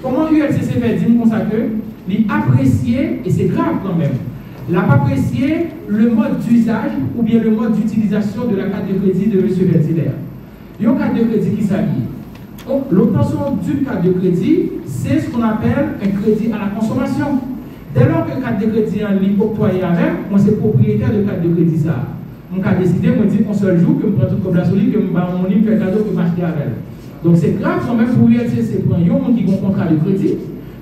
Comment ULCC fait dire comme ça que l'apprécier, et c'est grave quand même, l'a pas apprécié le mode d'usage ou bien le mode d'utilisation de la carte de crédit de M. Vertilaire. Il y a une carte de crédit qui s'allie. L'obtention d'une carte de crédit, c'est ce qu'on appelle un crédit à la consommation. Dès lors que la carte de crédit en ligne octroyée avec, moi c'est propriétaire de carte de crédit ça. On a décidé, moi dit un seul jour que je prends tout comme la solide, que je vais mon livre, cadeau que je m'achète avec elle. Donc c'est grave quand même pour ULCC, pour un monde qui a un contrat de crédit,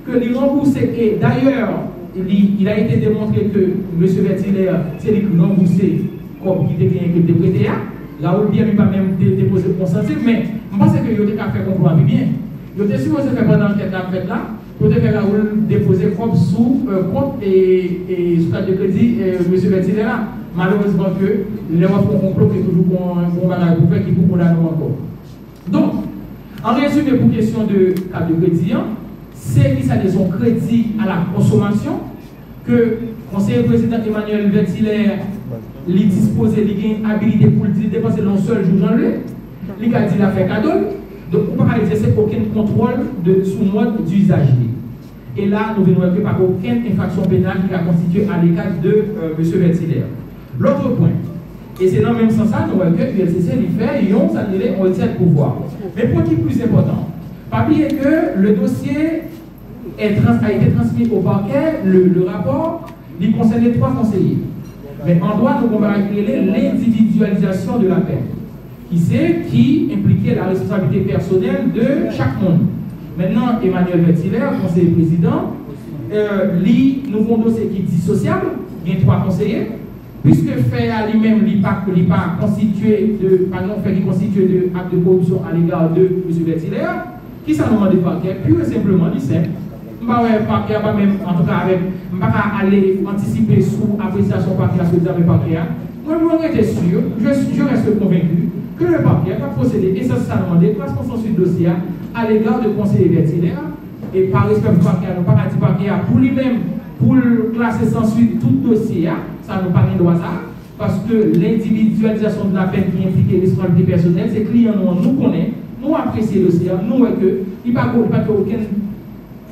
que les remboursés, et d'ailleurs, il a été démontré que M. Vertilaire, c'est lui qui remboursé comme qui était gagné que de prêter. Raoul bien, il n'a pas même déposé pour consentir, mais je pense que il a fait comprendre bien. Il était supposé faire pendant l'enquête là, pour faire Raoul déposer propre sous compte et sous carte de crédit M. Vertilaire là. Malheureusement que les gens font complot qui est toujours un bon bagage pour faire qui pour condamner encore. Donc, en résumé, pour question de carte de crédit, c'est qu'il s'agit de son crédit à la consommation que le conseiller président Emmanuel Vertilaire lui disposait, lui a une habilité pour le dépenser dans un seul jour dans lui. Il a dit qu'il a fait cadeau. Donc, on ne peut pas exercer aucun contrôle sous mode d'usage. Et là, nous venons que par aucune infraction pénale qui a constitué à l'égard de M. Vertilaire. L'autre point, et c'est dans le même sens, nous voyons que l'ULCC lui fait, ils ont annulé, on retient le pouvoir. Mais pour qui est plus important, pas oublier que le dossier a été transmis au parquet, le rapport, il concerne les 3 conseillers. Mais en droit, nous avons réglé l'individualisation de la peine, qui impliquait la responsabilité personnelle de chaque monde. Maintenant, Emmanuel Vertilaire, conseiller président, nous avons un dossier qui est dissociable, il y a 3 conseillers. Puisque fait à lui-même, il pas constitué de, par exemple, fait constitué de actes de corruption à l'égard de M. Vertilaire, qui s'en demande de parquet, pur et simplement, dit simple. Je ne vais pas même, en tout cas, pas aller anticiper sous appréciation parquet à ce examen parquet. Moi, je suis sûr, je reste convaincu que le parquet va procéder essentiellement des classement sur le dossier à l'égard de conseiller Vertilaire, et par respect du parquet, nous pas dit parquet pour lui-même, pour classer sans suite tout dossier. Ça nous parle de ça, parce que l'individualisation de la peine qui implique les responsabilités personnelles, c'est clients nous connaissent, nous apprécions le dossier, nous voyons qu'il n'y a pas aucun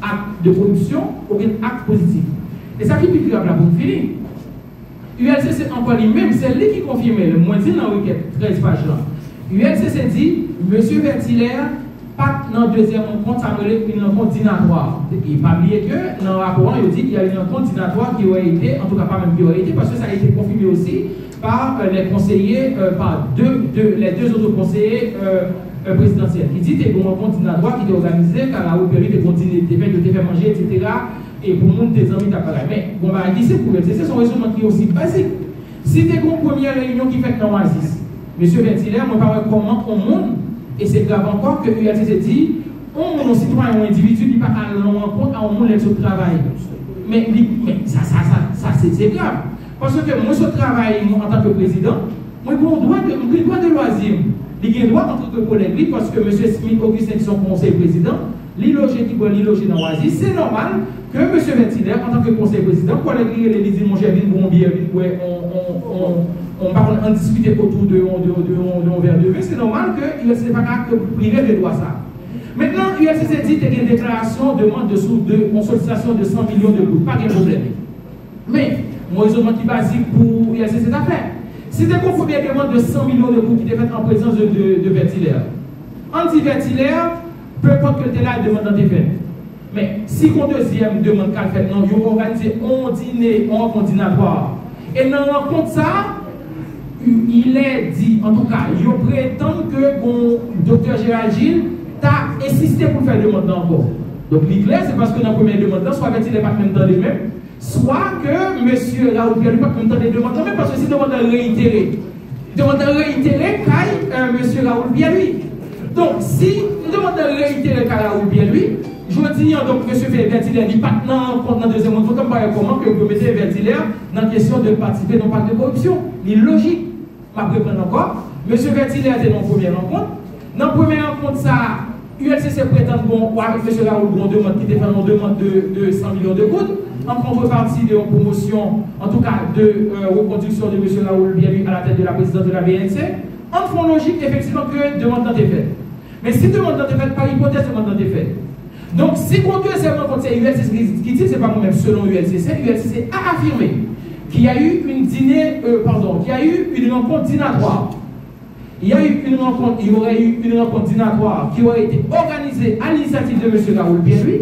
acte de corruption, aucun acte positif. Et ça qui est plus grave là pour finir. ULCC encore lui-même, c'est lui qui confirme, le moins dit dans la requête, 13 pages là. ULCC dit, M. Vertilaire, pas dans le deuxième rencontre, ça me une rencontre dînatoire. Il n'a pas oublié que dans le rapport, il dit qu'il y a une rencontre dînatoire qui aurait été, en tout cas pas même qui aurait été, parce que ça a été confirmé aussi par les conseillers, par les deux autres conseillers présidentiels. Il dit qu'il y a une rencontre dînatoire qui était organisée, car la Opéry était continuée, de faire manger, etc. Et pour le monde des amis d'appareil. Mais bon, bah, ici, c'est son raisonnement qui est aussi basique. Si tu as une première réunion qui fait dans l'Oasis, M. Vertilaire, moi, par comment on monte. Et c'est grave encore que l'ULCC dit, on citoyen ou individu, il n'y a pas à rencontre à un monde de travail. Mais ça c'est grave. Parce que moi, je travaille en tant que président, moi, j'ai un droit de loisir. Il y a un droit en tant que collègue, parce que M. Smith, Augustin, qui sont conseiller président, l'îloger qui doit l'îloger dans l'Oasis, c'est normal que M. Vertilaire, en tant que conseiller président, collègue, il dit, mon cher, bon bien, on va en discuter autour de verre de vin, c'est normal que l'ULCC n'a pas privé de droit ça. Maintenant, l'ULCC dit qu'il y a une déclaration de sollicitation de 100 millions de gouttes, pas de problème. Mais, mon raisonnement qui est basique pour l'ULCC cette affaire, si tu confonds bien demande de 100 millions de gouttes qui est faite en présence de Vertilaire, anti-Vertilaire, peu importe que tu es là, demande dans tes faits. Mais si on deuxième demande qu'elle fait, non, ils ont organisé un dîner, un rencontre dînatoire. Et dans la rencontre ça, il est dit, en tout cas, il prétend que le docteur Gérald Gilles t'a insisté pour faire demande encore. Donc, l'éclair, c'est parce que dans la première demande, soit Vertilaire n'est pas même temps les mêmes, soit que M. Raoul Pierre n'est pas même temps les demandes, même parce que si demande réitéré, M. Raoul Pierre lui. Donc, si nous demandons de réitérer Raoul Pierre lui, je dis donc M. Vertilaire n'est pas dans le deuxième monde, comme par comment que vous mettez Vertilaire dans la question de participer dans le pacte de corruption. Il est logique. Je vais reprendre encore. M. Vertilaire était dans la première rencontre. Dans la première rencontre, ça, ULCC prétend bon, avec M. Raoul Bon demande qui défend une demande de 100 millions de gouttes, en contrepartie de promotion, en tout cas de reconduction de M. Raoul Bielu à la tête de la présidence de la BNC. En fond logique, effectivement, que demande dans des faits. Mais si demande dans des faits, par hypothèse, demande dans des faits. Donc, si mon deuxième rencontre, c'est ULCC qui dit, c'est pas moi-même, selon ULCC a affirmé qu'il y a eu une rencontre dînatoire. Il y aurait eu une rencontre dînatoire qui aurait été organisée à l'initiative de M. Raoul Pierre-Louis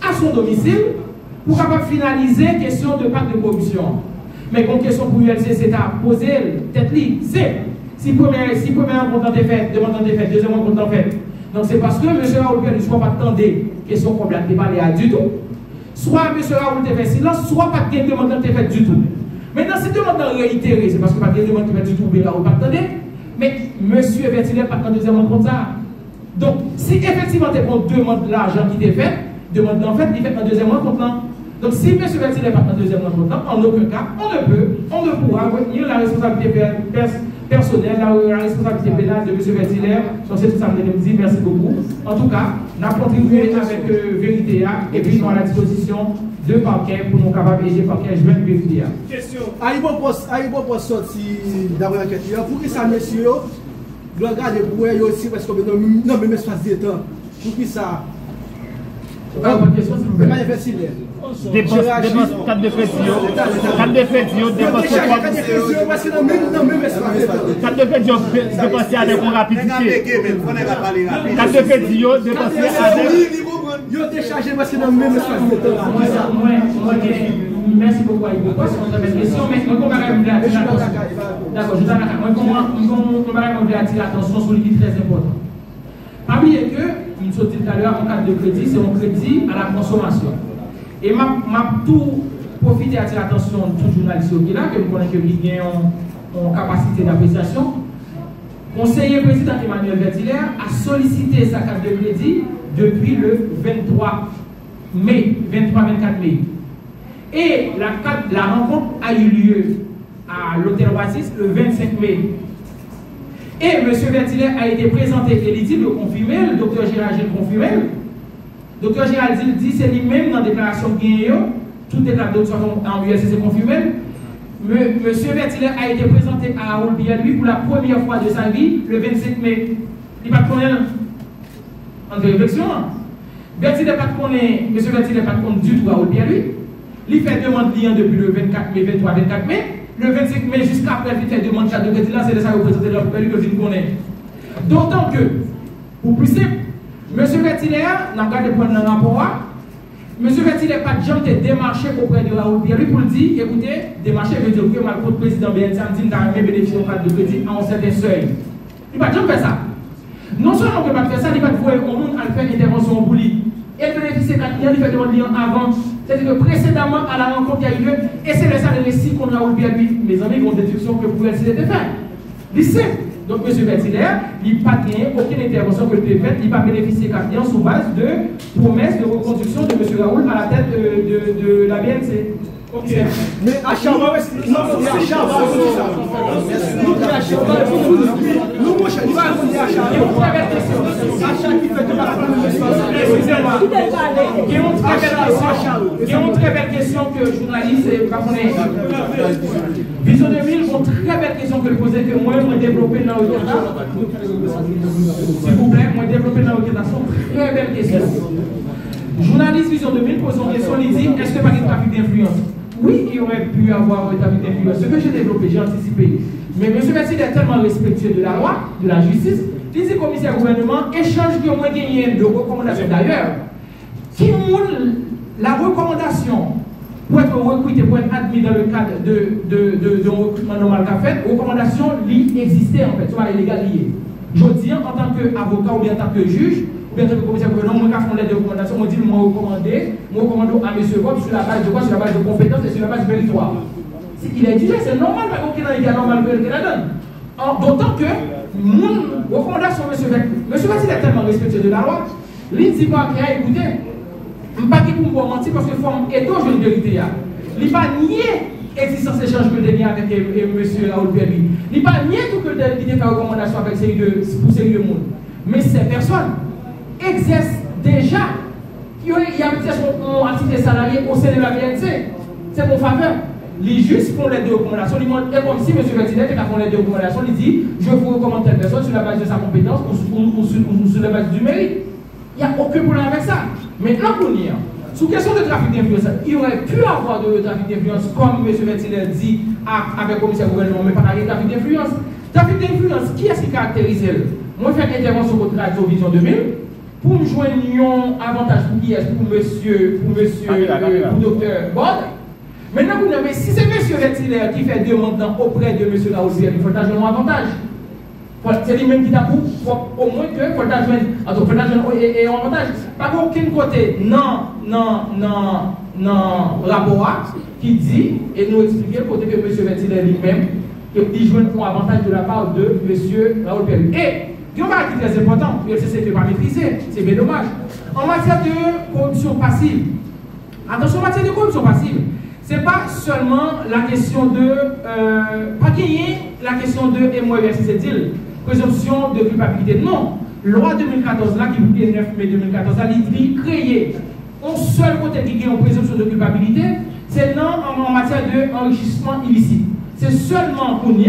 à son domicile pour capable finaliser la question de pacte de corruption. Mais une question pour ULCC, c'est à poser tête libre. C'est si première rencontre est faite, deuxième rencontre est faite. Donc c'est parce que M. Raoul Pierre-Louis ne soit pas attendé question qu'on a déparlé du tout. Soit M. Raoul te fait silence, soit pas de demande te fait du tout. Maintenant, si demande réitérée, c'est parce que pas de demande te fait du tout, mais Raoul pas attendé. Mais M. Vertiler pas de deuxième rencontre ça. Donc, si effectivement tu prends demande l'argent qui t'est fait, demande en fait, il fait un deuxième rencontre. Donc, si M. Vertiler pas de deuxième rencontre, en aucun cas, on ne pourra retenir la responsabilité personnelle, la responsabilité pénale de M. Vertiler. Sur ce tout ça, me dit merci beaucoup. En tout cas, on a contribué avec Vérité et puis nous à la disposition de parquet pour nous capables d'aider parquet je vais vérifier. Question. Aïbo pour sortir d'avoir enquête. Pour que ça, monsieur, doit garder pour eux aussi parce que non, mais espace d'état. Pour qui ça? Votre question, s'il vous plaît. Dépense 4 de fête, 4 de fête, dépense 4 de fête, dépenser avec une rapidité. 4 de fête, dépenser avec. Yo déchargé parce que dans le même espace de temps. Merci beaucoup à vous. C'est une belle question, mais on va attirer l'attention. D'accord, je vais attirer l'attention sur ce qui est très important. Pas oublier que, nous sommes dit tout à l'heure, en cas de crédit, c'est un crédit à la consommation. Et m'a tout profité d'attirer l'attention de tout journaliste qui est là, que nous connaissons qu'il y a une capacité d'appréciation. Conseiller président Emmanuel Vertiler a sollicité sa carte de crédit depuis le 23 mai, 23-24 mai. Et la rencontre a eu lieu à l'hôtel Oasis le 25 mai. Et M. Vertiler a été présenté, et il dit le confirmer, le docteur Gérald Gilles confirmé. Le docteur Gérald Gilles dit c'est lui-même dans la déclaration qu'il y a eu, tout est là en ULCC confirmé. M. Vertiler a été présenté à Raoul Pierre-Louis pour la première fois de sa vie le 25 mai. Il n'a pas de en réflexion. Vertiler pas de M. Vertiler pas de du tout Raoul Pierre-Louis. Il fait demande client depuis le 24 mai, 23-24 mai. Le 25 mai jusqu'à après, il fait demande de crédit là, c'est de ça que vous présentez leur père que vous connaissez. D'autant que, pour plus simple, M. Vertiler n'a pas de point dans le rapport. M. Vertiler n'a pas de gens qui démarché auprès de Raoul Pierre-Louis pour lui dire écoutez, démarcher veut dire que le président BNC dit qu'il a bénéficié de crédit à un certain seuil. Il n'a pas de gens faire ça. Non seulement il ne peut pas faire ça, il va voir au monde à faire intervention pour lui. Et bénéficier de client, il fait demande avant. C'est-à-dire que précédemment à la rencontre qui a eu lieu, et c'est le ça le récit qu'on a oublié lui. Mes amis ont déduction que vous essayer de faire. Lycée. Donc M. Vertiler, il n'a pas gagné aucune intervention que tu faite, il n'a pas bénéficié de client sous base de promesses de reconduction de M. Raoul à la tête de la BNC. Ok. Mais à chaque fois, il y a une très belle question que le journaliste Vision 2000, une très belle question que je posais que moi, je développer dans le s'il vous plaît, moi développer dans le très belle question. Journaliste Vision 2000 pose une question, il dit est-ce que pas de trafic d'influence? Oui, il aurait pu avoir un trafic d'influence. Ce que j'ai développé, j'ai anticipé. Mais M. Vertiler est tellement respectueux de la loi, de la justice, il dit commissaire gouvernement, échange qui ont moins gagné de recommandations d'ailleurs. Qui moule la recommandation pour être recruté, pour être admis dans le cadre de recrutement normal qu'a fait, recommandation existait en fait, soit illégal lié. Je dis en tant qu'avocat ou bien en tant que juge, ou bien en tant que commissaire gouvernement, moi qui fais des recommandations, moi dis moi recommande à M. Bob sur la base de quoi? Sur la base de compétences et sur la base de méritoire. Il est dit, c'est normal, mais aucun n'est normal que la donne. D'autant que mon recommandation, M. Vertiler est tellement respectueux de la loi, il dit pas qu'il a écouté. Je ne vais pas pour mentir parce que forme est toujours une vérité. Il n'a pas nié l'existence d'échange que j'ai avec M. Raoul Pierre-Louis. Il n'a pas nié tout que il a fait recommandation avec pour série de monde. Mais ces personnes exercent déjà. Il y a une entité salariée au sein de la BNC. C'est mon faveur. Les justes font les deux recommandations. Et comme si M. Vertiler qui a fait les deux recommandations, il dit je vous recommande telle personne sur la base de sa compétence ou sur la base du mérite. Il n'y a aucun problème avec ça. Maintenant, sous question de trafic d'influence, il aurait pu avoir de trafic d'influence, comme M. Vertiler dit avec le commissaire gouvernement, mais pas de trafic d'influence. Trafic d'influence, qui est-ce qui caractérise elle? Moi, je fais une intervention contre Radio Vision 2000 pour me joindre un avantage pour qui est pour docteur Bod. Maintenant, vous n'avez, si c'est M. Vertiler qui fait demande auprès de M. Raoul Pierre, il faut jouer un avantage. C'est lui-même qui t'a pour au moins que il faut jouer un avantage. Par aucun côté, non, rapport qui dit et nous expliquer le côté que M. Vertiler lui-même il joue un avantage de la part de M. Raoul Pierre. Et il y a un qui est très important, le CCP n'est pas maîtrisé, c'est bien dommage. En matière de corruption passive, attention, en matière de corruption passive, ce n'est pas seulement la question de. Pas qu'il y ait la question de présomption de culpabilité. Non. Loi 2014, là, qui est 9 mai 2014, il dit créer un seul côté qui a une présomption de culpabilité, c'est non en matière d'enrichissement illicite. C'est seulement pour nous.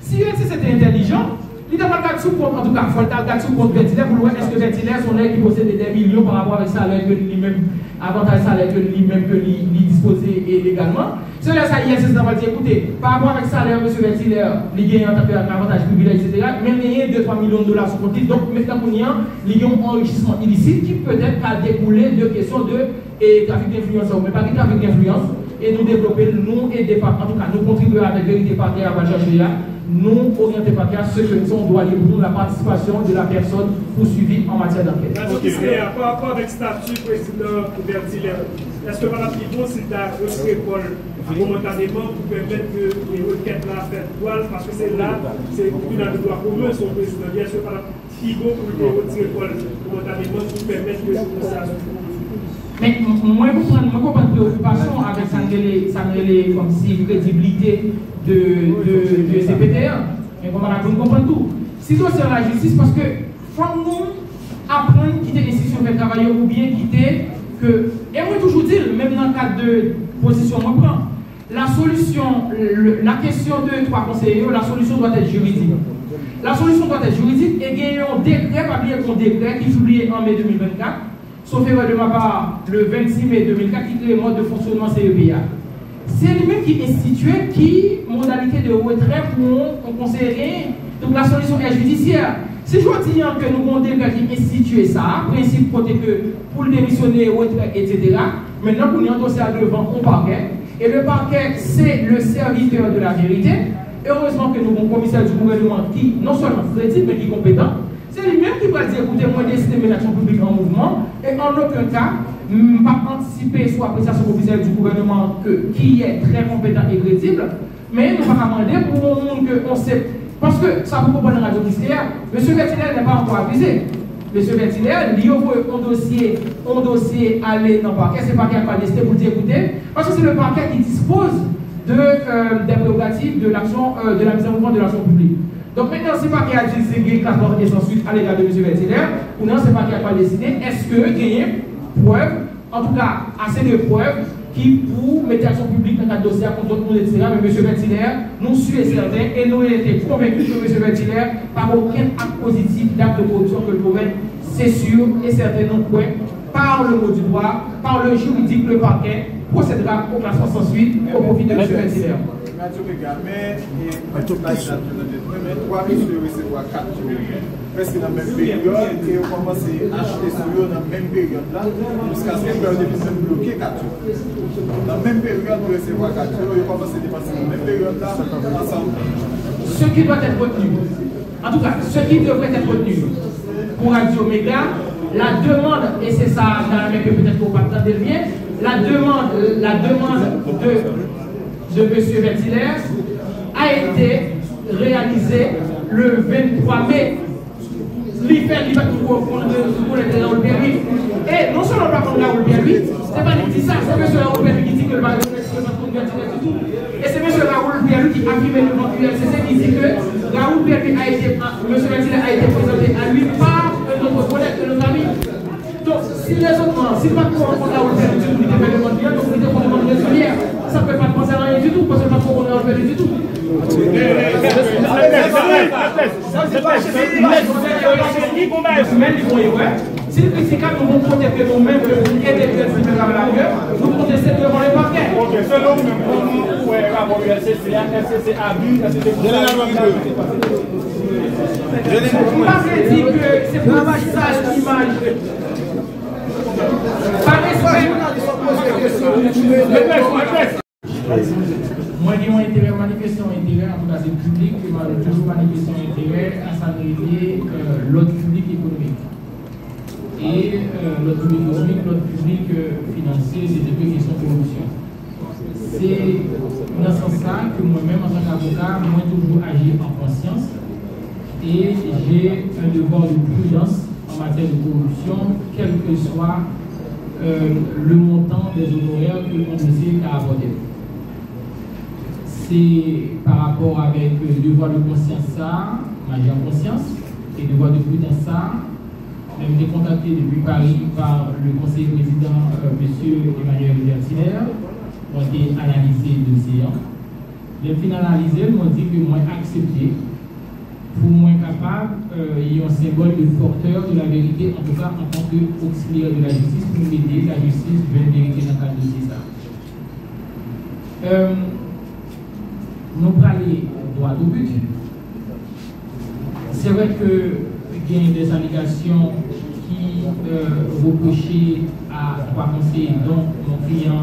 Si c'était intelligent, il n'a pas de sous compte, en tout cas, il faut le sous compte Vertiler pour voir est-ce que Vertiler sont là qui possède des millions par rapport avec ça, que lui-même, avantage salaire que lui-même que lui disposait légalement. Cela, ça y est, c'est ça va dire, écoutez, par rapport avec ça, M. Vertiler, il gagne un avantage privilège, etc. Même il y a 2-3 millions de dollars sur compte. Donc, maintenant, il y a un enrichissement illicite qui peut-être a découlé de questions de trafic d'influence, mais pas de trafic d'influence. Et nous développer, nous aider, en tout cas, nous contribuer avec vérité partenaire à chercher là. Nous orienter par ce que nous on doit lier pour nous la participation de la personne poursuivie en matière d'enquête. Par rapport avec le statut président Vertiler, est-ce que Mme Pivot, c'est à Paul momentanément pour permettre que les requêtes là fassent toile, parce que c'est là, c'est une des droits communs son président. Est-ce que Mme Pivot pour retirer Paul momentanément pour permettre que ça se. Mais moi, je comprends une préoccupation avec ça comme si crédibilité de CPTR. Mais vous comprenez tout. Si c'est la justice, parce que faut nous apprendre quitter l'institution de travail ou bien quitter que. Et moi, toujours dire, même dans le cadre de position, moi, prends. La solution, la question de 3 conseillers, la solution doit être juridique. La solution doit être juridique et il y a un décret, pas bien qu'on décret qui est publié en mai 2024. Sauf erreur de ma part, le 26 mai 2004, qui crée le mode de fonctionnement CEPA. C'est lui-même qui institue qui modalité de retrait pour un conseiller. Donc la solution est judiciaire. Si je dis que nous avons des qui institue ça, principe côté que pour le démissionner, retrait, etc. Maintenant, pour nous endosser à devant au parquet. Et le parquet, c'est le serviteur de la vérité. Heureusement que nous avons un commissaire du gouvernement qui, non seulement crédible, mais qui est compétent. C'est lui-même qui va dire, écoutez, moi, décider de l'action publique en mouvement, et en aucun cas, pas anticiper soit appréciation officielle du gouvernement qui est très compétent et crédible, mais nous allons demander pour le monde qu'on sait. Parce que ça vous comprend dans la radio d'histoire, M. Vertiler n'est pas encore accusé. M. Vertiler, il y a un dossier aller dans le parquet, c'est le parquet qui a décidé pour dire, écoutez, parce que c'est le parquet qui dispose des prérogatives de l'action, de la mise en mouvement de l'action publique. Donc maintenant, c'est pas qui a décidé 14 et sans suite à l'égard de M. Vertiler, ou non, c'est pas qui a pas décidé. Est-ce que il y a preuve, en tout cas assez de preuves, qui pour mettre l'action publique dans le dossier contre tout le monde, etc. Mais M. Vertiler, nous sommes certains et nous avons été convaincus que M. Vertiler, par aucun acte positif d'acte de corruption que le gouvernement, c'est sûr et certain non point, par le mot du droit, par le juridique, le parquet, procédera au classement sans suite au profit de M. Vertiler. Mais 3 messieurs recevoir 4 jours, presque dans la même période, et on commence à acheter sur eux dans la même période là, jusqu'à ce que le devise bloqué 4 jours. Dans la même période, pour recevoir 4 jours, on commence à dépenser dans la même période là, ensemble. Ce qui doit être retenu, en tout cas, ce qui devrait être retenu pour Radio Méga, la demande, et c'est ça, dans que peut-être qu'on va entendre bien, la demande de M. Vertiler a été réalisée le 23 mai. L'IFER, il va pour Raoul Pierre. Et non seulement pas contre Raoul Pierre, c'est pas lui qui dit ça, c'est M. Raoul Pierre qui dit que le va contre Vertiler du tout. Et c'est M. Raoul Pierre qui a affirmé devant l'ULCC qui dit que Raoul Pierre a été, M. Vertiler a été présenté à lui par notre collègue de nos amis. Donc, si les autres, si pas contre Raoul Pierre du tout, il était fait le monde bien, donc il était contre le monde bien. Ça ne peut pas penser à rien du tout, parce que pas trop on a fait du tout. Si le critiquable, nous vont contester nous-mêmes que vous aidez le critiquable à gueule, vous contestez devant le parquet. Ok, selon nous, où est le rapport ULCC, FCC a vu, FCC Vous m'avez dit que c'est pour ça l'image. Par respect. Moi, j'ai un intérêt, manifestation intérêt, en tout cas c'est public, toujours manifestation intérêt à s'arrêter l'autre public économique. Et l'autre public économique, l'autre public financier, c'est des questions de corruption. C'est dans ce sens-là que moi-même, en tant qu'avocat, moi, toujours agir en conscience et j'ai un devoir de prudence en matière de corruption, quel que soit le montant des honoraires que l'on décide à apporter. C'est par rapport avec le devoir de conscience ça, majeure conscience, et le devoir de prudence ça. J'ai été contacté depuis Paris par le conseiller président, M. Emmanuel Bertiller, ont été analysés le dossier. Les fins analysés m'ont dit que moi accepté, pour moi capable, il y a un symbole de porteur de la vérité, en tout cas en tant qu'auxiliaire de la justice, pour aider la justice vers la vérité dans le cadre de ça. Nous parlons droit au but. C'est vrai que il y a des allégations qui reprochaient à trois conseillers, dont mon client,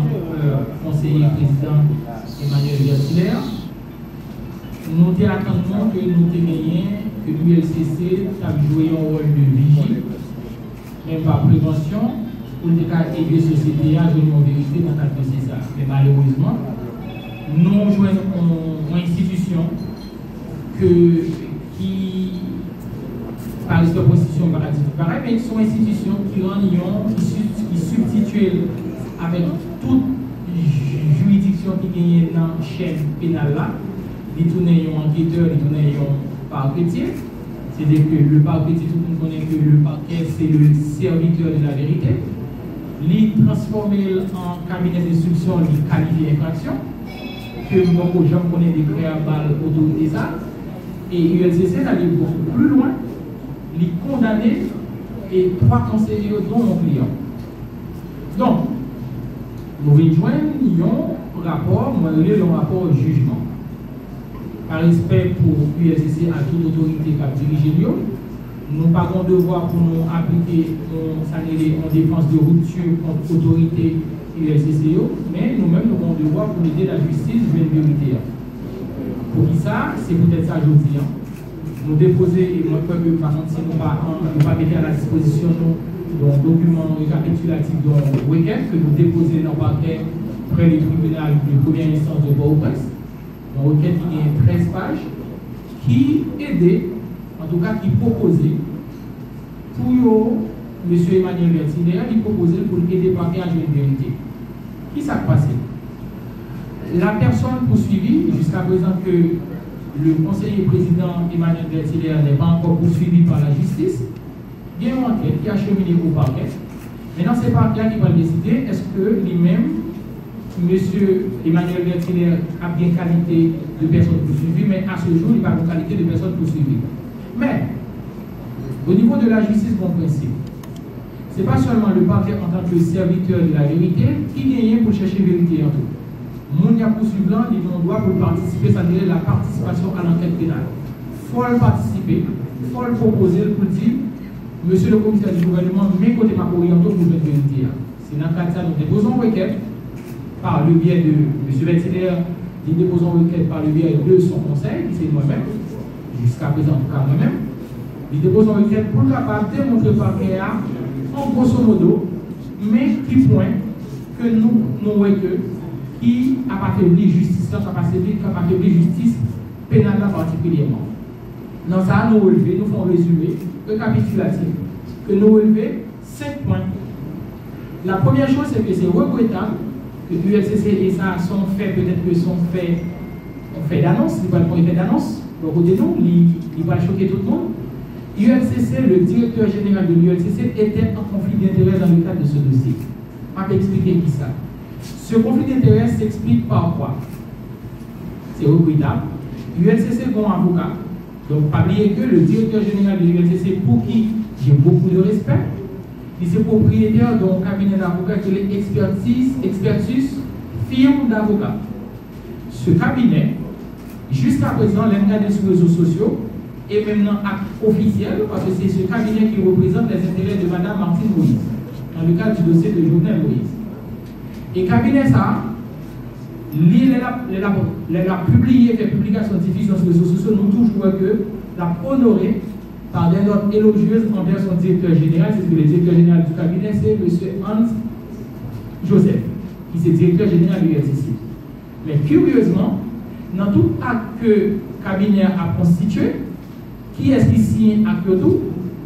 conseiller président Emmanuel Bertiller. Nous attendons que nous témoignions que l'ULCC a joué un rôle de vigie, même par prévention, pour aider la société à jouer une vérité dans le cadre de ça. Mais malheureusement, nous jouons une institution qui, par cette position pareil, mais sont institutions qui qui substituent avec toute juridiction qui gagne dans la chaîne pénale là. Ils tournent un enquêteur, ils tournent un parquetier. C'est-à-dire que le parquetier, tout le monde connaît que le parquet, c'est le serviteur de la vérité. Ils transforment en cabinet d'instruction, ils qualifient l'infraction. Que beaucoup de gens connaissent des créables autorités ça. Et l'ULCC d'aller beaucoup plus loin, les condamner et trois conseillers dont mon client. Donc, nous rejoignons un rapport, moi je un rapport au jugement. Par respect pour l'ULCC à toute autorité qui a dirigé l'UO, nous n'avons pas de devoir pour nous appliquer en défense de rupture contre l'autorité ULCC, mais nous-mêmes nous avons le devoir pour aider la justice vers une vérité. Pour qui ça, c'est peut-être ça aujourd'hui. Nous déposer, et moi, par contre, si nous ne pas mettre à la disposition d'un document récapitulatif d'un week-end que nous déposons dans le parquet près du tribunal de première instance de Port-au-Prince. Une requête qui est 13 pages, qui aidait, en tout cas qui proposait, pour M. Emmanuel Bertiller, il proposait pour aider le parquet à jouer une vérité. Qui s'est passé? La personne poursuivie, jusqu'à présent que le conseiller président Emmanuel Bertiller n'est pas encore poursuivi par la justice, il y a une enquête qui a cheminé au parquet. Maintenant, c'est le parquet qui va décider est-ce que lui-même, M. Emmanuel Bertiller a bien qualité de personne poursuivie, mais à ce jour, il n'a pas de qualité de personne poursuivie. Mais, au niveau de la justice, bon principe, ce n'est pas seulement le parquet en tant que serviteur de la vérité qui gagne pour chercher la vérité en tout. Mon y a poursuivant, il a droit pour participer, ça veut dire la participation à l'enquête pénale. Il faut participer, il faut le proposer pour dire, monsieur le commissaire du gouvernement, mes côtés ma orientation pour cette vérité. C'est dans le cas de ça, nous déposons une requête par le biais de M. Bertiller, nous déposons une requête par le biais de son conseil, qui c'est moi-même, jusqu'à présent en tout cas moi-même. Nous déposons une requête pour capable de démontrer par KA, en grosso modo, mais qui point que nous voyons que qui a affaibli justice, qui a affaibli justice pénale particulièrement. Dans ça, nous relevons, nous faisons un résumé récapitulatif, que nous relevons 5 points. La première chose, c'est que c'est regrettable que l'ULCC et ça sont faits, peut-être que sont faits, on fait d'annonce, ils vont faire d'annonce, donc côté nous, il va choquer tout le monde. l'ULCC, le directeur général de l'ULCC était en conflit d'intérêts dans le cadre de ce dossier. Je vais expliquer qui ça. Ce conflit d'intérêts s'explique par quoi? C'est regrettable. L'ULCC est un avocat. Donc, pas oublier que le directeur général de l'ULCC, pour qui j'ai beaucoup de respect, Il est propriétaire d'un cabinet d'avocats qui est Expertus firme d'avocats. Ce cabinet, jusqu'à présent, l'engagé sur les réseaux sociaux, et même dans l'acte officiel, parce que c'est ce cabinet qui représente les intérêts de Mme Martine Moïse, dans le cadre du dossier de Jovenel Moïse. Et le cabinet, ça, il a publié des publications de diffusion sur les réseaux sociaux, nous toujours que l'a honoré par des notes élogieuses envers son directeur général. C'est ce que le directeur général du cabinet, c'est M. Hans Joseph, qui est directeur général du RTC. Mais curieusement, dans tout acte que le cabinet a constitué, qui est-ce qui signe acte tout?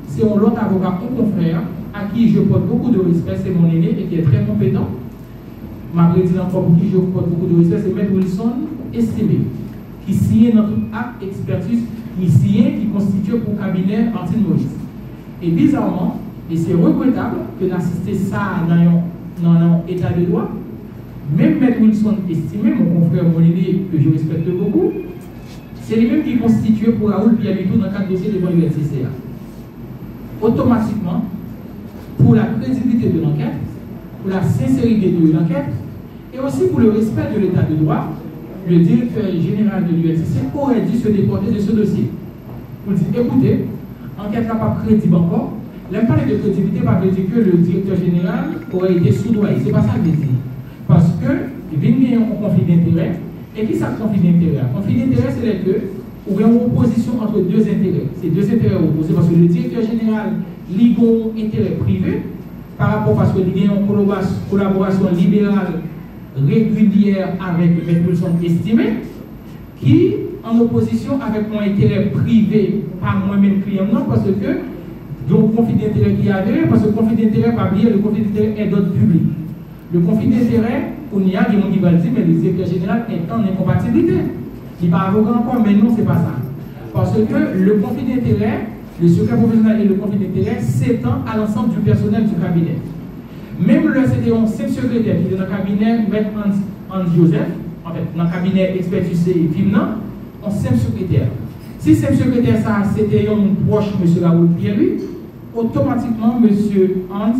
C'est un autre avocat, un confrère, à qui je porte beaucoup de respect, c'est mon aîné et qui est très compétent. Ma présidente encore pour qui je porte beaucoup de respect, c'est M. Wilson Estimé, qui signe notre acte expertise, qui constitue pour le cabinet Martine Moïse. Et bizarrement, et c'est regrettable que d'assister ça dans un état de droit, même M. Wilson Estimé, mon confrère, mon aîné, que je respecte beaucoup, c'est lui-même qui constitue pour Raoul Pierre-Vito dans le cadre dossier devant l'URCCA. Automatiquement, pour la crédibilité de l'enquête, pour la sincérité de l'enquête, et aussi pour le respect de l'état de droit, le directeur général de l'URCC aurait dû se déporter de ce dossier. Pour dire, écoutez, enquête n'a pas crédible encore. L'impact de crédibilité va dire que le directeur général aurait été soudoyé. Ce n'est pas ça que je dis. Parce que, il y a un conflit d'intérêt. Et qui ça conflit d'intérêt? Conflit d'intérêt, c'est que ou bien une opposition entre deux intérêts. C'est deux intérêts opposés parce que le directeur général ligue un intérêt privé par rapport parce qu'il y a une collaboration libérale régulière avec M. Wilson Estimé qui en opposition avec mon intérêt privé par moi-même client non parce que donc conflit d'intérêt qui avait parce que le conflit d'intérêt pas oublier le conflit d'intérêt est d'ordre public. Le conflit d'intérêt il y a des gens qui vont dire mais le directeur général est en incompatibilité. Il n'est pas avocat encore, mais non, ce n'est pas ça. Parce que le conflit d'intérêt, le secret professionnel et le conflit d'intérêt s'étend à l'ensemble du personnel du cabinet. Même le c'était un simple secrétaire qui est dans le cabinet M. Hans Joseph, en fait, dans le cabinet expertise et FIMNA, un simple secrétaire. Si simple secrétaire, ça, c'était un proche, M. Raoul Pierre-Louis, automatiquement, M. Hans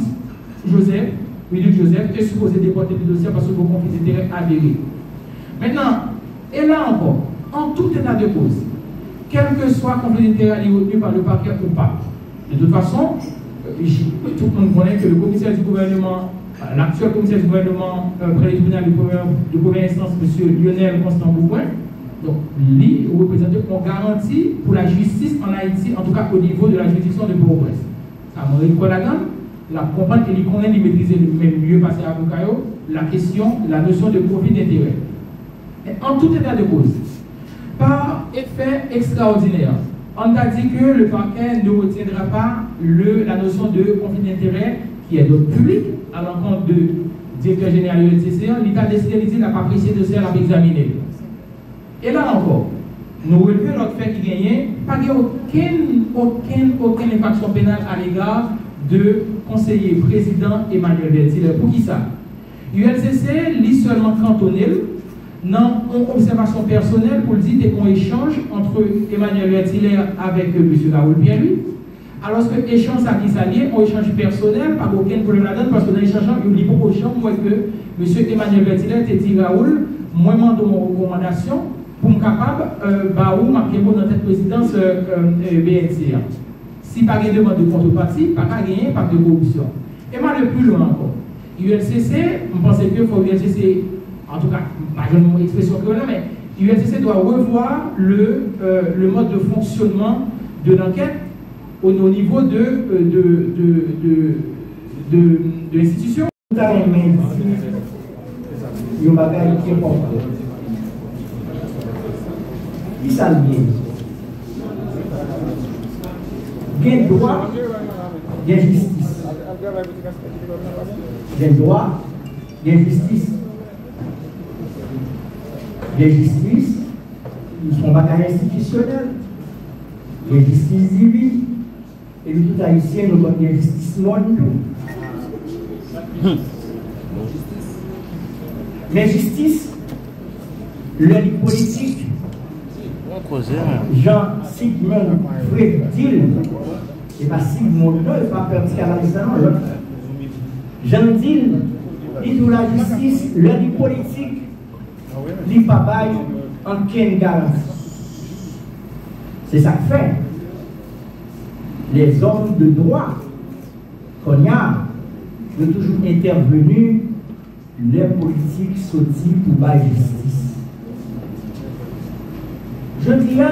Joseph, Willy Joseph, est supposé déporter le dossier parce que le conflit d'intérêt avéré. Maintenant, et là encore, en tout état de cause, quel que soit le conflit d'intérêt retenu par le parquet ou pas, de toute façon, tout le monde connaît que le commissaire du gouvernement, l'actuel commissaire du gouvernement près du tribunal de première instance, M. Lionel Constant Boucoin, donc lui représente une garantie pour la justice en Haïti, en tout cas au niveau de la juridiction de Port-au-Prince. Ça m'a Kodagan, la comprendre et il connaît, il maîtriser le même mieux passé à Boucayo, la question, la notion de conflit d'intérêt. En tout état de cause, par effet extraordinaire, on a dit que le parquet ne retiendra pas la notion de conflit d'intérêt qui est d'ordre public à l'encontre du directeur général de l'URCCA. L'État a décidé de la apprécier de celle à examiner. Et là encore, nous relevons notre fait qui gagnait, pas aucune infraction pénale à l'égard de conseiller président Emmanuel Bertiller. Pour qui ça? L'URCC lit seulement cantonné dans une observation personnelle pour dire qu'on échange entre Emmanuel Bertiller avec M. Raoul Pierre-Louis. Alors que l'échange à qui s'allie, on échange personnel, pas aucun problème là-dedans, parce que dans l'échange, il y a beaucoup de choses, moi que M. Emmanuel Bertiller te dit Raoul, moi je demande une recommandation pour me capable de marquer dans cette présidence BNC. Si pas de demande de contrepartie, pas qu'à gagner, pas de corruption. Et moi le plus loin encore. ULCC, je pense qu'il faut ULCC, en tout cas, je ne sais pas l'expression que là, mais l'URCC doit revoir le mode de fonctionnement de l'enquête au niveau de l'institution. Tout à l'heure, il y a un bagage qui est important. Qui ça le bien? Il y a droit, il y a justice. Il y a droit, il y a justice. Les justices, ils sont batailles institutionnelles, les justices civiles, et les tout haïtiens, nous avons des justices mondiales. Mais justice, le politique, Jean-Sigmund Freudil, et pas Sigmund, il n'est pas perdu à l'Alexandre, J'en dis, il de la justice, l'heure du politique, il pas bail en quelle garantie. C'est ça que fait. Les hommes de droit qu'on a, ont toujours intervenu, les politiques sortis pour bail justice. Je dirais,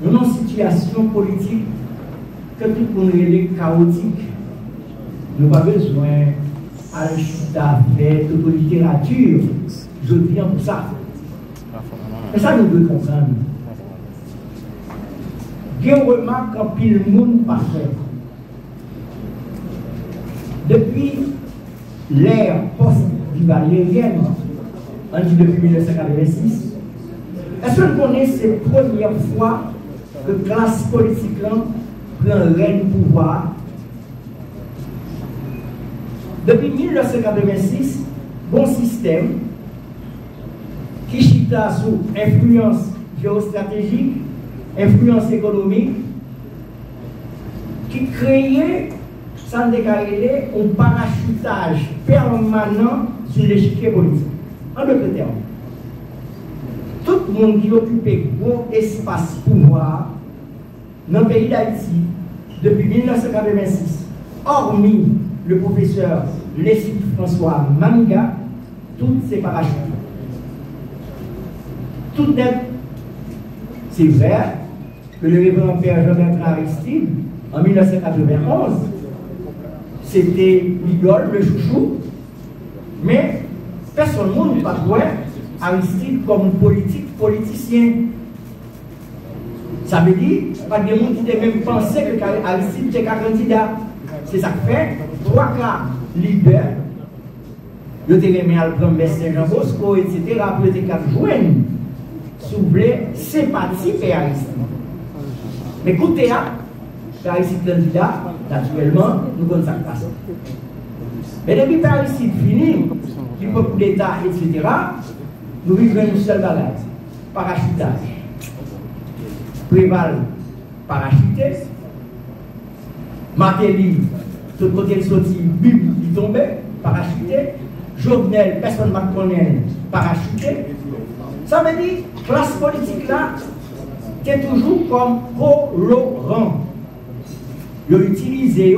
dans une situation politique que tout le monde est chaotique, nous n'avons pas besoin de toute littérature, je viens pour ça. Et ça, nous devons comprendre. Il y a une remarque en pile monde parfait. Depuis l'ère post-valérienne, on dit depuis 1986, est-ce que vous connaissez cette première fois que la classe politique prend le règne pouvoir? Depuis 1986, bon système qui chita sous influence géostratégique, influence économique, qui créait, sans décaler, un parachutage permanent sur l'échiquier politique. En d'autres termes, tout le monde qui occupait gros espace pouvoir dans le pays d'Haïti depuis 1986, hormis le professeur Leslie François Maniga, toutes ces parachutes. Tout net, c'est vrai que le révérend Père Jean-Bertrand Aristide, en 1991, c'était l'idole, le chouchou, mais personne ne peut pas voir Aristide comme politicien. Ça veut dire, pas de monde qui même pensé que Aristide était un candidat. C'est ça qui fait 3 cas leaders. Ils ont remis à prendre Saint-Jean Bosco, etc. pour être joindre. Si vous voulez, sympathie pour Aristide. Mais écoutez, Aristide candidat, naturellement, nous connaissons ça qui passe. Mais depuis que Aristide fini, du peuple d'État, etc., nous vivons une seule bagage, parachutage. Préval, parachuté. Matéli, tout côté il sorti, bim, il tombait, parachuté. Jovenel, personne ne va connaître, parachuté. Ça veut dire, classe politique là, c'est toujours comme colorant. Ils utilisent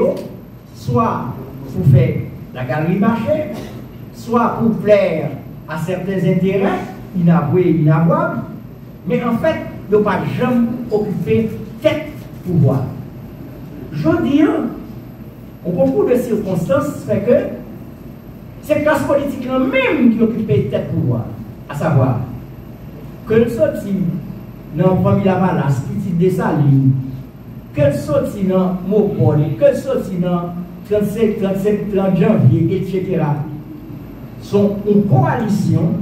soit pour faire la galerie marché, soit pour plaire à certains intérêts, inavoués et inavouables, mais en fait, ils n'ont pas jamais occupé tête pouvoir. Je veux dire, au concours de circonstances, fait que c'est classe politique même qui occupait tête pouvoir, à savoir que le sorti dans la famille Lavalas, petit Dessalines, que le sorti dans Mopol, que le sorti dans 35, 37, 30 janvier, etc., sont une coalition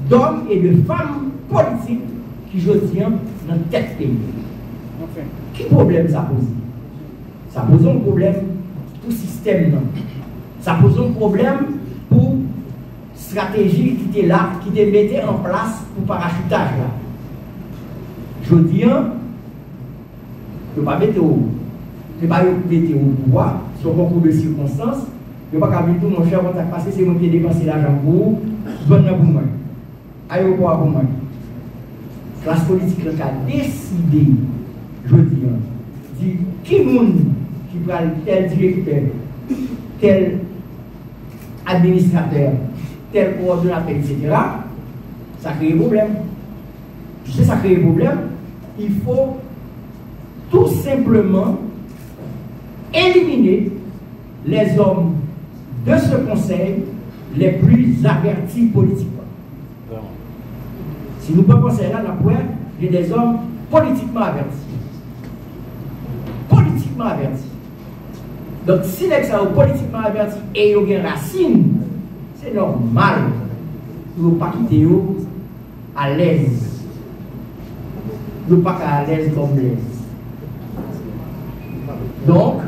d'hommes et de femmes politiques qui, je tiens, dans tête pays. Okay. Quel problème ça pose? Ça pose un problème pour le système. Ça pose un problème pour la stratégie qui était là, qui était mise en place pour le parachutage. Là. Je dis, je ne vais pas mettre au pouvoir, sur concours de circonstances. Je ne vais pas dire tout mon cher, on t'a passé, c'est moi qui ai dépensé l'argent pour vous, bonne pour moi. Aéroport pour moi. La classe politique a décidé, je dis, qui monde qui prend tel directeur, tel administrateur, tel coordonnateur, etc., ça crée un problème. Tu sais, ça crée un problème. Il faut tout simplement éliminer les hommes de ce conseil les plus avertis politiquement. Si nous prenons conseil là, il y a des hommes politiquement avertis. Politiquement avertis. Donc, si les gens sont politiquement avertis et ils ont une racine, c'est normal de ne pas quitter à l'aise. De ne pas à l'aise comme l'aise. Donc,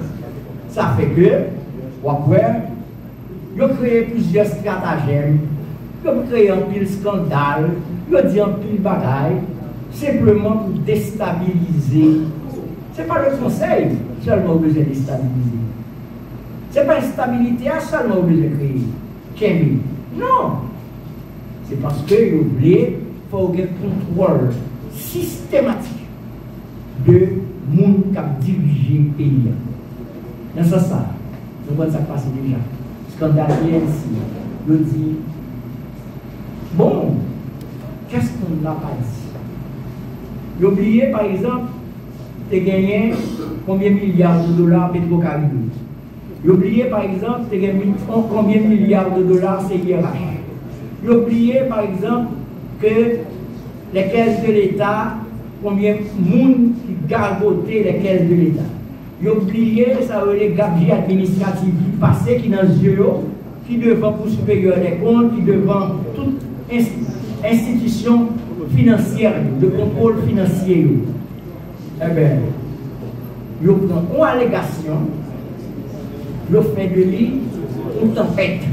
ça fait que, après, ils ont créé plusieurs stratagèmes, ils ont créé un pile scandale, ils ont dit un pile bagaille, simplement pour déstabiliser. Ce n'est pas le conseil seulement que j'ai déstabilisé. Ce n'est pas une stabilité à seulement obligé de créer. Non. C'est parce que vous oubliez, il faut avoir un contrôle systématique de monde qui a dirigé le pays. Dans ce sens, nous voyons ça passer déjà. Scandale ici, je dis, bon, qu'est-ce qu'on n'a pas dit? Vous oubliez par exemple, tu as gagné combien de milliards de dollars Petro-Caribé? Vous oubliez par exemple, tu as gagné combien de milliards de dollars CIRH? Vous oubliez par exemple que les caisses de l'État, combien de monde qui gargotait les caisses de l'État? Vous oubliez ça les gabegies administratives qui passaient, qui dans les yeux, qui devant pour supérieur des comptes, qui devant toute institution financière, de contrôle financier. Eh bien, vous prenez une allégation, vous faites de lui une tempête.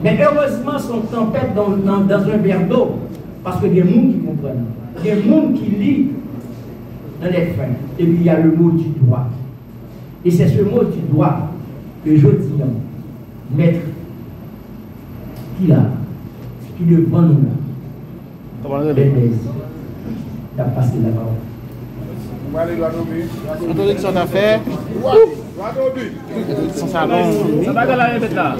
Mais heureusement, son tempête dans un verre d'eau, parce qu'il y a des gens qui comprennent, il y a des gens qui lisent dans les fins, et puis il y a le mot du droit. Et c'est ce mot du droit que je dis, maître, qui là, qui devant nous là, d'à passer la parole. Introduction d'affaires. Son salon. Ça va dans la là.